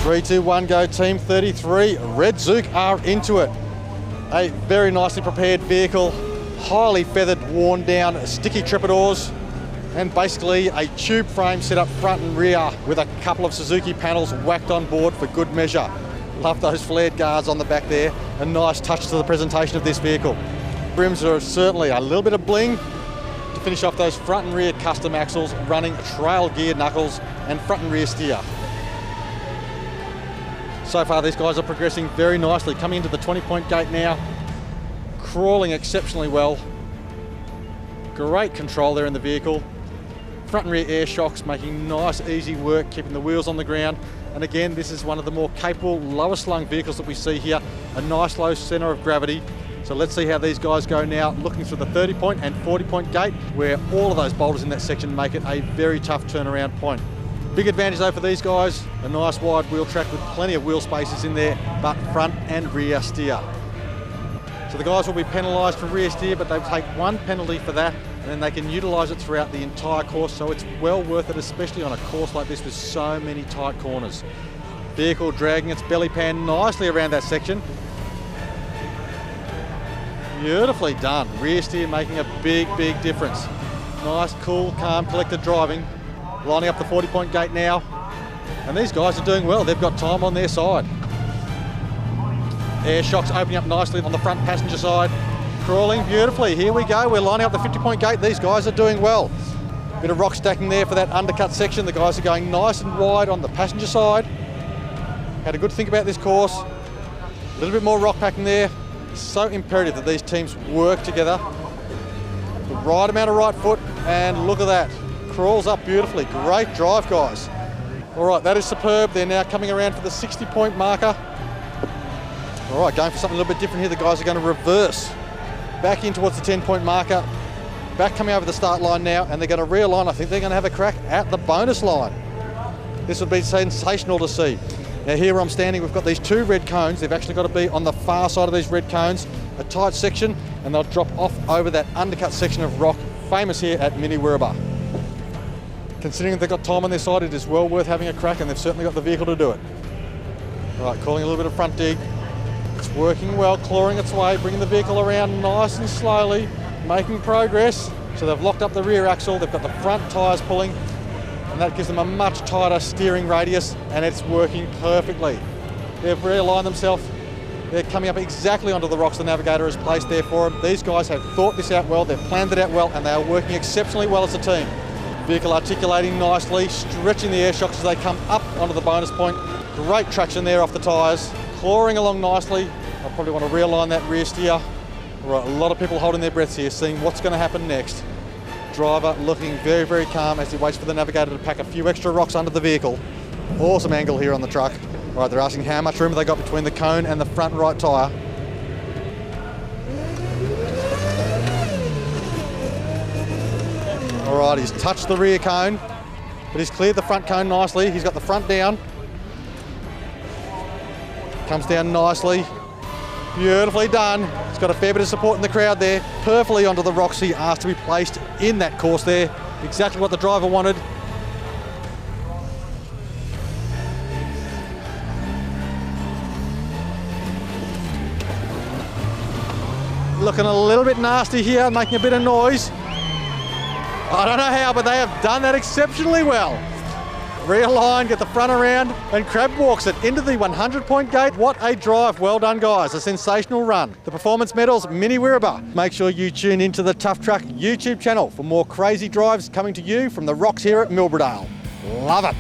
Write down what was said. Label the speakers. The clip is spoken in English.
Speaker 1: 3, 2, 1, go team 33. Redzook are into it. A very nicely prepared vehicle, highly feathered, worn down, sticky tripodors, and basically a tube frame set up front and rear with a couple of Suzuki panels whacked on board for good measure. Love those flared guards on the back there. A nice touch to the presentation of this vehicle. Rims are certainly a little bit of bling to finish off those front and rear custom axles, running trail gear knuckles and front and rear steer. So far these guys are progressing very nicely, coming into the 20-point gate now, crawling exceptionally well. Great control there in the vehicle. Front and rear air shocks making nice easy work, keeping the wheels on the ground. And again, this is one of the more capable, lower slung vehicles that we see here. A nice low center of gravity. So let's see how these guys go now, looking through the 30-point and 40-point gate, where all of those boulders in that section make it a very tough turnaround point. Big advantage though for these guys, a nice wide wheel track with plenty of wheel spaces in there, but front and rear steer. So the guys will be penalised for rear steer, but they take one penalty for that, and then they can utilise it throughout the entire course, so it's well worth it, especially on a course like this with so many tight corners. Vehicle dragging its belly pan nicely around that section. Beautifully done. Rear steer making a big, big difference. Nice, cool, calm, collected driving. Lining up the 40-point gate now. And these guys are doing well. They've got time on their side. Air shocks opening up nicely on the front passenger side. Crawling beautifully. Here we go. We're lining up the 50-point gate. These guys are doing well. Bit of rock stacking there for that undercut section. The guys are going nice and wide on the passenger side. Had a good think about this course. A little bit more rock packing there. So imperative that these teams work together. The right amount of right foot, and look at that. Crawls up beautifully. Great drive, guys. All right, that is superb. They're now coming around for the 60-point marker. All right, going for something a little bit different here. The guys are going to reverse back in towards the 10-point marker. Back coming over the start line now, and they're going to realign. I think they're going to have a crack at the bonus line. This would be sensational to see. Now here where I'm standing, we've got these two red cones. They've actually got to be on the far side of these red cones, a tight section, and they'll drop off over that undercut section of rock, famous here at Mini Wiraba. Considering they've got time on their side, it is well worth having a crack, and they've certainly got the vehicle to do it. All right, calling a little bit of front dig. It's working well, clawing its way, bringing the vehicle around nice and slowly, making progress. So they've locked up the rear axle, they've got the front tyres pulling, and that gives them a much tighter steering radius, and it's working perfectly. They've realigned themselves. They're coming up exactly onto the rocks the navigator has placed there for them. These guys have thought this out well, they've planned it out well, and they are working exceptionally well as a team. Vehicle articulating nicely, stretching the air shocks as they come up onto the bonus point. Great traction there off the tyres, clawing along nicely. I probably want to realign that rear steer. All right, a lot of people holding their breaths here, seeing what's going to happen next. Driver looking very, very calm as he waits for the navigator to pack a few extra rocks under the vehicle. Awesome angle here on the truck. All right, they're asking how much room have they got between the cone and the front right tyre. All right, he's touched the rear cone, but he's cleared the front cone nicely. He's got the front down. Comes down nicely. Beautifully done. He's got a fair bit of support in the crowd there. Perfectly onto the rocks he asked to be placed in that course there. Exactly what the driver wanted. Looking a little bit nasty here, making a bit of noise. I don't know how, but they have done that exceptionally well. Realign, get the front around, and crab walks it into the 100-point gate. What a drive. Well done, guys. A sensational run. The Performance Metals Mini Wiraba. Make sure you tune into the Tough Truck YouTube channel for more crazy drives coming to you from the rocks here at Milbradale. Love it.